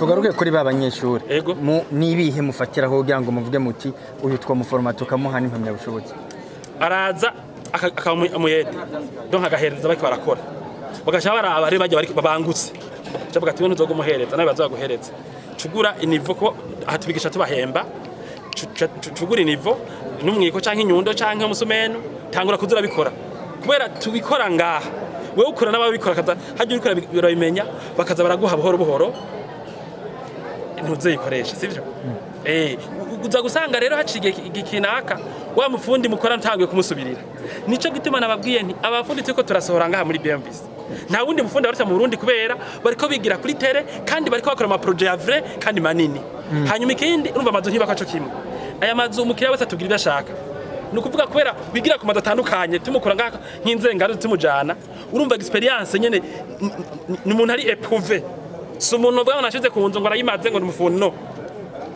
tugaruke kuri ba banyeshuri Ego. nibihe mufatiraho kugira ngo muvuge muti uyu twamuforoma tukamuha n'impamya bushobozi araza akamuyede donc agahereza baki barakora bagasha baraba ari bajya bari babangutse cyavuga ati ntuzo gumuhereza nawe bazaguhereza cugura inivo ko ahatubigisha tubahemba cugura inivo n'umwiko canke inyundo canke umusumeno tangura kuzura bikora kubera tubikora ngaha wewe ukora n'ababikora kaza hajye ubikora birabimenya bakaza baraguha buhoro buhoro ntuzeyikoresha sivyo uza gusanga rero haciye igikinaka wa mufundi mukora ntangiye kumusubirira nico gituma nababwiye nti abafundi tuko turasohora ngaha muri BMBC nta wundi mufundi barutse mu Burundi kubera bariko bigira kuri tere kandi bariko bakora ama projet ya vrai kandi manini hanyuma ikindi urumva amazu ntibakaco kimwe aya mazu umukiriya wese atugira ibyo ashaka nukuvuga kubera bigira ku madatandukanye tumukora ngaha nk'inzengano tumujana urumva experience nyene ni umuntu ari éprouvé so umuntu bwa nashize ku nzu ngo arayimaze ngo umufundi no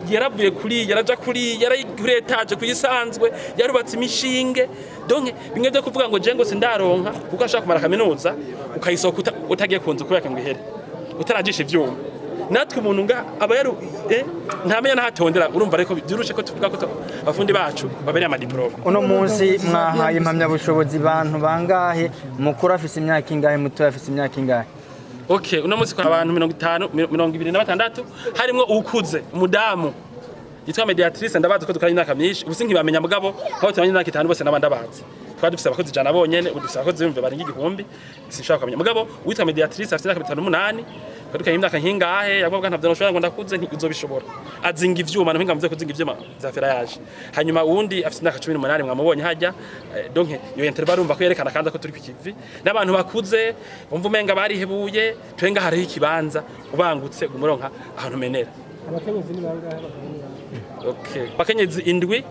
yaravuye kuri yaraja kuri yarayigure etaje kuyisanzwe yarubatse imishinge donc bimwe byo kuvuga ngo je ngo sindaronka kuko ashaka kumara kaminuza ukayisoka utagiye kunzu kubera ngo ihere utarajisha ivyuma natwe umuntu nga aba yaru ntamenya nahatondera urumva ariko byurushe ko tuvuga ko abafundi bacu babereye ama diplome uno munsi mwahaye impamya bushobozi bantu bangahe mukuru afise imyaka ingahe muto afise imyaka ingahe Okay, uno munsi kwa abantu 26 harimo ukuze umudamu yitwa mediatrice ndabaza ko dukora imyaka myinshi ubusi nkibamenya mugabo aho tumanye imyaka 5 bose nabandabazi twari dufise abakozi jana bonyene udufise abakozi bimve bari ngigihumbi sinshaka kumenya mugabo witwa mediatrice afite imyaka 58 kaduka imyaka nkingahe yagobwa ntavyo noshobora ngo ndakuze ntizobishobora azinga ivyuma no ngamvuze kuzinga ivyuma za ferrage hanyuma uwundi afite imyaka 18 mwamubonye hajya donc yo interview barumva ko yerekana kanza ko turi ku kivi n'abantu bakuze umva umenga barihebuye twenga hariho ikibanza ubangutse umuronka ahantu menera abakenyezi ni bangahe okay bakenyezi indwi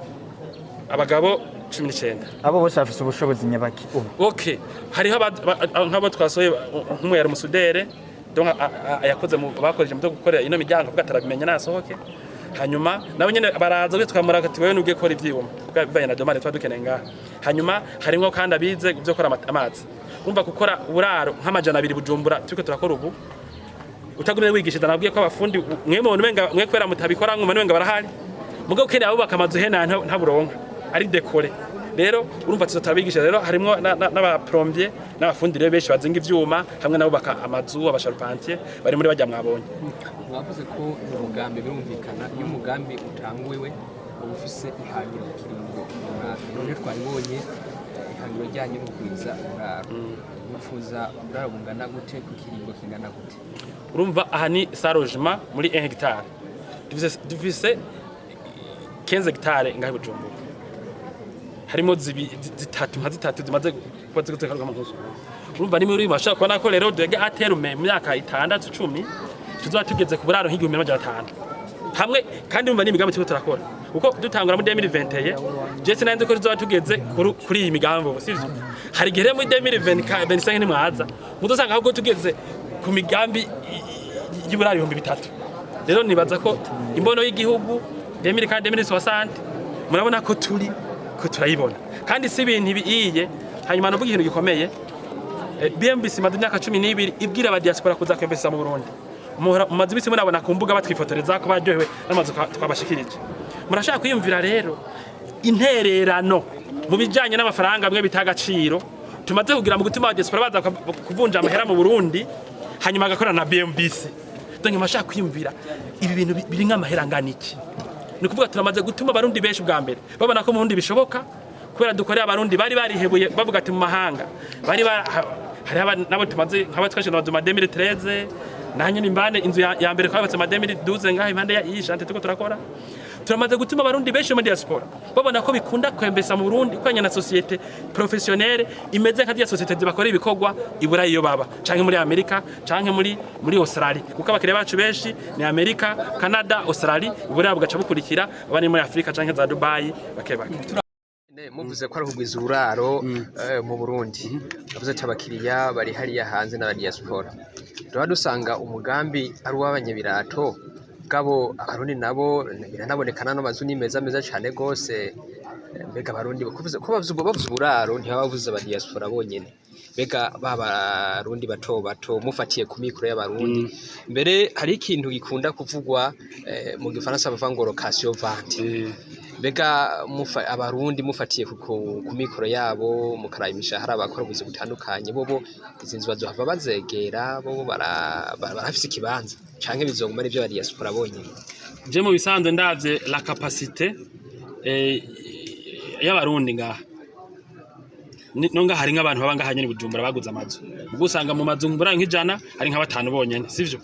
abagabo 19 abo bose bafise ubushobozi nyabaki okay hariho nk'abo twasoye nk'umwe yari musudere donc ayakoze mu bakoreje mu gukorera ino miryango vuga tarabimenya nasohoke hanyuma nabo nyene baraza bitwamura ati wewe nugiye gukora ivyuma bivanye na domande twadukeneye ngaha hanyuma harimo kandi abize byo gukora amazi umva gukora uburaro nk'amajana 2 Bujumbura turiko turakora ubu utagumye wigishije nabwiye ko abafundi mwe mu menga mwe kwera mutabikora nk'umuntu wenga barahari mugabo kene abo bakamazu hena nta buronka ari dekore rero urumva tuzotabigisha rero harimo n'aba plombier n'abafundi rero benshi bazinga ivyuma hamwe nabo baka amazu abasharpentier bari muri bajya mwabonye mwavuze ko umugambi birumvikana iyo umugambi utanguwe ubufise ihangiro kiringo none twabonye ihangiro ryanye no kwiza uraro mufuza uraro bungana gute ku kiringo kingana gute urumva aha ni sarojement muri 1 hectare dufise 15 hectare ngahe Bujumbura harimo zitatu zimaze kwaze gutekarwa amahuzo urumva ni muri bashaka kubona ko rero dege aterume mu myaka 6 10 tuzoba tugeze ku buraro nk'igihumbi n'amajana 5 hamwe kandi urumva ni imigambi tuko turakora uko dutangura muri 2021 je sinanze ko tuzoba tugeze kuri iyi migambi sivyo hari gihe muri 2025 ni mwaza mudosanga ahubwo tugeze ku migambi y'uburaro 300 rero nibaza ko imbono y'igihugu 2060 murabona ko turayibona kandi si ibintu biiye hanyuma no ikintu gikomeye BMBC madu myaka 12 ibwira aba diaspora kuza kwembesa mu Burundi mumaze bisi murabona ku mbuga batwifotoreza ko baryohewe n'amazu twabashikirije murashaka kwiyumvira rero intererano mu bijanye n'amafaranga amwe bitagaciro tumaze kugira mu gutima wa diaspora baza kuvunja amahera mu Burundi hanyuma agakorana na BMBC donc mashaka kwiyumvira ibi bintu biri nk'amahera nganiki ni kuvuga turamaze gutuma abarundi benshi bwa mbere babona ko mu Burundi bishoboka kubera dukorera abarundi bari barihebuye bavuga ati mu mahanga bari hari nabo tumaze nk'abatwashe na 2013 nanyo nimbane inzu ya mbere kwabatse 2012 ngaho impande ya ishante tuko turakora turamaze gutuma abarundi benshi mu diaspora babona ko bikunda kwembesa mu Burundi kwanya na societe professionnelle imeze nka dia societe zibakora ibikorwa ibura iyo baba canke muri Amerika canke muri Australia kuko abakiriya bacu benshi ni Amerika Canada Australia ibura bugaca bukurikira abandi muri Afrika canke za Dubai bakebake muvuze ko ari kugwiza uraro mu Burundi bavuze ati abakiriya bari hariya hanze na diaspora rero dusanga umugambi ari w'abanyabirato gabo abarundi nabo biranabonekana no mazu ni meza cyane gose mbega abarundi bakuvuze ko bavuze uburaro ntibabavuze aba diaspora bonyene mbega babarundi bato bato mufatiye ku mikoro y'abarundi mbere hari ikintu gikunda kuvugwa mu gifaransa bavuga ngo location vente mbega abarundi mufatiye ku mikoro yabo mukaraye imishahara abakora ubuzi butandukanye bobo izi nzu bazohava bazegera bobo barafise ikibanza canke bizoguma ari byo aba diaspora bonyene je mu bisanzwe ndavye la capacité y'abarundi ngaha nonga hari nk'abantu baba ngaha nyene Bujumbura baguze amazu ubusanga mu mazu mbura nk'ijana hari nka batanu bonyene sivyo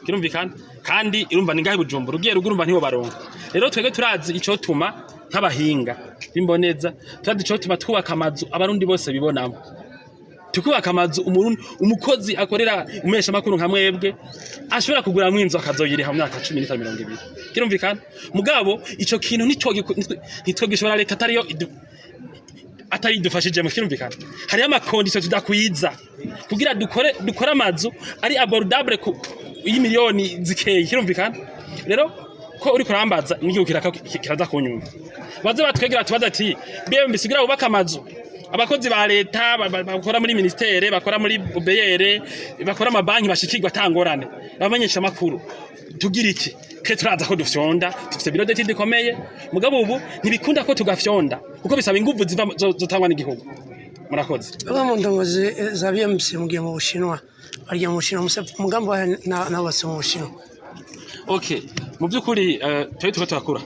kirumvikana kandi irumva ni ngaha Bujumbura ugiye rugurumva ntibo baronka rero twege turazi ico Tuma nk'abahinga bimboneza turazi ico Tuma twubaka amazu abarundi bose bibonamo tukubaka amazu umukozi akorera umesha makuru nka mwebwe ashobora kugura mwinzo akazoyiriha mu myaka 10-20 kirumvikana mugabo ico kintu nitwo gishobora leta atari dufashije mu kirumvikana hari amakondisiyo tudakwiza kugira dukore amazu ari abordable ku y'imiliyoni zikeye kirumvikana rero ko uri kurambaza n'igihugu kiraza kunyumva baze batwegera tubaza ati BMBC kugira ubaka amazu abakozi ba leta bakora muri ministere bakora muri ubeyere bakora amabanki bashikirwa tangorane bamenyesha makuru tugira iki ke turaza ko dufyonda tufite biro deti dikomeye mugabo ubu ntibikunda ko tugafyonda kuko bisaba inguvu zotangwa n'igihugu murakoze bamwe mu ndongozi za BMBC mugiye mu Bushinwa barya mu Bushinwa mugambo n'abatse mu Bushinwa okay mu byukuri tuko turakura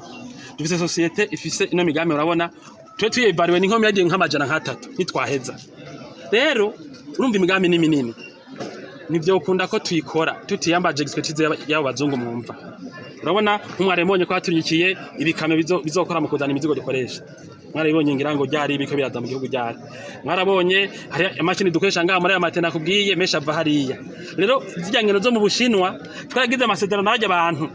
dufite societe ifise ino migambi urabona tuyebariwe n'inkomi yagiye nk'amajana nk'atatu nitwaheza rero urumva imigambi ni minini nivyo ukunda ko tuyikora tutiyambaje expertise y'abo bazungu mwumva urabona nk'umwarembonye ko haturikiye ibikame bizokora mu kuzana imizigo dukoresha mwarabonye ngira ngo ryari ibiko biraza mu gihugu ryari mwarabonye hari amashini dukoresha ngaha muri aya matena kubwiye mesha ava hariya rero zijyangeno zo mu Bushinwa twaragize amasezerano n'abajya abantu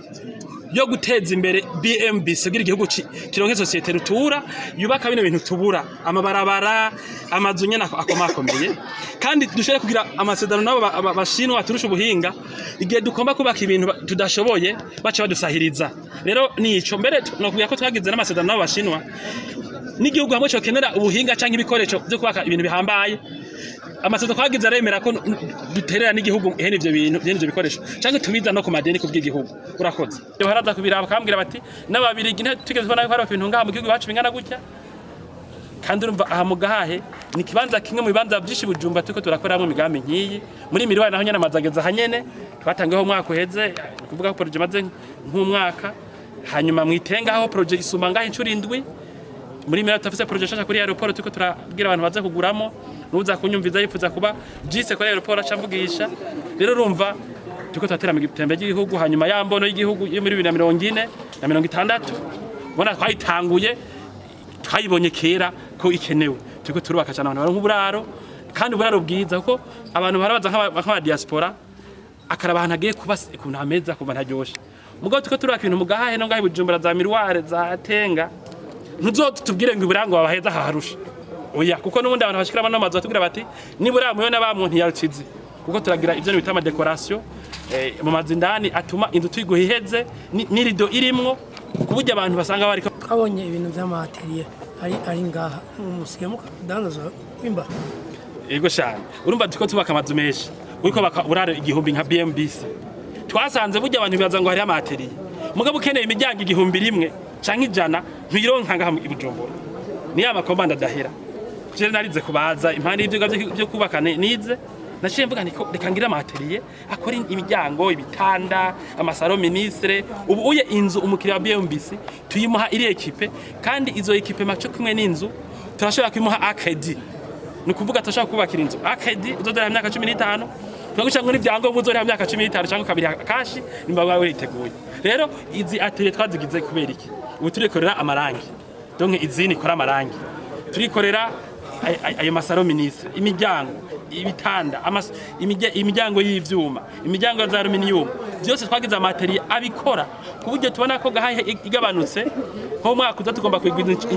yo guteza imbere BMBC kugira igihugu kironke societe rutura yubaka bino bintu tubura amabarabara amazu nyene akomakomeye kandi dushobora kugira amasezerano nabo Bashinwa turusha ubuhinga igihe dukomba kubaka ibintu tudashoboye baca badusahiriza rero nico mbere no kugira ko twagize n'amasezerano nabo Bashinwa n'igihugu hamwe cyo kenera ubuhinga canke ibikoresho byo kubaka ibintu bihambaye amasezerano twagize aremera ko duterera n'igihugu ihene ivyo bintu by'ivyo bikoresho canke tubiza no ku madeni kubw'igihugu urakoze yo haraza kubiraba bakambwira bati n'ababirigi ntitugeze kubona ko hari ibintu ngaha mu gihugu bacu bingana gutya kandi urumva aha mu gahahe ni kibanza kimwe mu bibanza byinshi Bujumbura tuko turakoramo imigambi nkiyi muri miriwa naho nyene amazageza hanyene twatangaho umwaka uheze kuvuga ko projet maze nk'umwaka hanyuma mwitenga aho projet isuma ngaha incuri indwi muri miriwa tafise projet shasha kuri aeroport tuko turabwira abantu baze kuguramo nuza kunyumviza yifuza kuba jise kuri aeroport acamvugisha rero urumva tuko twatera mu gitembe cy'igihugu hanyuma yambono y'igihugu yo muri 2040 na 60 bona twayitanguye twayibonye kera ko ikenewe tuko turubaka cyane abantu baronka uburaro kandi uburaro bwiza kuko abantu barabaza nk'aba diaspora akaraba ahantu agiye kuba ukuntu hameza kuba ntaryoshe mugabo tuko turubaka ibintu mu gahahe no ngahe Bujumbura za miroire za tenga ntuzotubwire ngo iburango babaheza haharusha oya kuko n'ubundi abantu bashikiramo no mazu batubwira bati nibura muyo n'abamuntu yarucizi kuko turagira ivyo bita ama decoration mu mazindani atuma inzu tuyiguhiheze n'irido irimwo kuburyo abantu basanga bariko twabonye ibintu by'amateriye ari ngaha musige mukadandaza imba yego cyane urumva tuko tubaka amazu menshi uriko buraro igihumbi nka BMBC twasanze buryo abantu bibaza ngo hari amateriye mugabo ukeneye imiryango igihumbi rimwe canke ijana ntuyironka ngaha mu Bujumbura ni amakomanda dahera je narize kubaza impande y'ibyo byo kubaka nize naciye mvuga niko reka ngira amateriye akora imiryango ibitanda amasaro ministre ubu uye inzu umukiriya wa BMBC tuyimuha iri equipe kandi izo equipe macho kumwe n'inzu turashobora kwimuha akedi ni kuvuga turashobora kubakira inzu akedi uzodera imyaka 15 twaguca ngo n'ibyango buzora imyaka 15 cyangwa kabiri kashi nimba wawe yiteguye rero izi atelier twazigize kubera iki ubu turikorera amarangi donc izini ikora amarangi turikorera ayo masaro ministre imiryango ibitanda imiryango y'ivyuma imiryango za aluminium byose twagize amateriye abikora kuburyo tubona ko gahaye igabanutse ho mwaka uza tugomba kwigwiza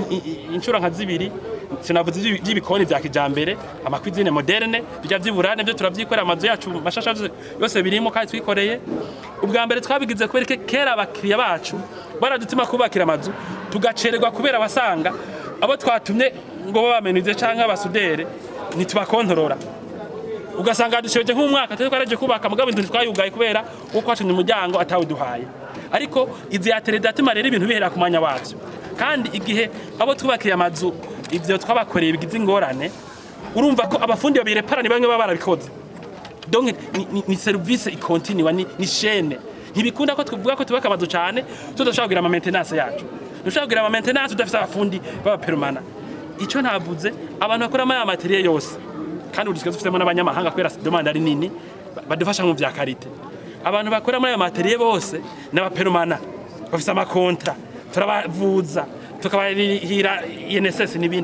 inshuro nka zibiri sinavuze y'ibikoni bya kijambere amakwizine moderne bijya vyiburane byo turavyikorera amazu yacu mashasha yose birimo kandi twikoreye ubwa mbere twabigize kubereke kera abakiriya bacu baradutima kubakira amazu tugacererwa kubera basanga abo twatumye ngo babamenize canke abasudere ntitubakontorora ugasanga dushoje nk'umwaka twe twaraje kubaka mugabo inzu twayugaye kubera uko kwatumye umuryango atawuduhaye ariko izi yatereza atuma rero ibintu bihera ku mwanya wacu kandi igihe abo twubakiye amazu ivyo twabakoreye bigize ingorane urumva ko abafundi babireparana bamwe baba barabikoze donc ni service continue ni chaîne ntibikunda ko tuvuga ko tubaka amazu cyane tudashaka kugira ama maintenance yacu dushaka kugira ama maintenance tudafite abafundi baba permanent ico navuze abantu bakora ama materiel yose kandi udusike dufitemo n'abanyamahanga kwera demande ari nini badufasha mu bya karite abantu bakora muri ayo materiel bose n'aba permanent bafite ama contrat turabavuza tukabarihira INSS n'ibindi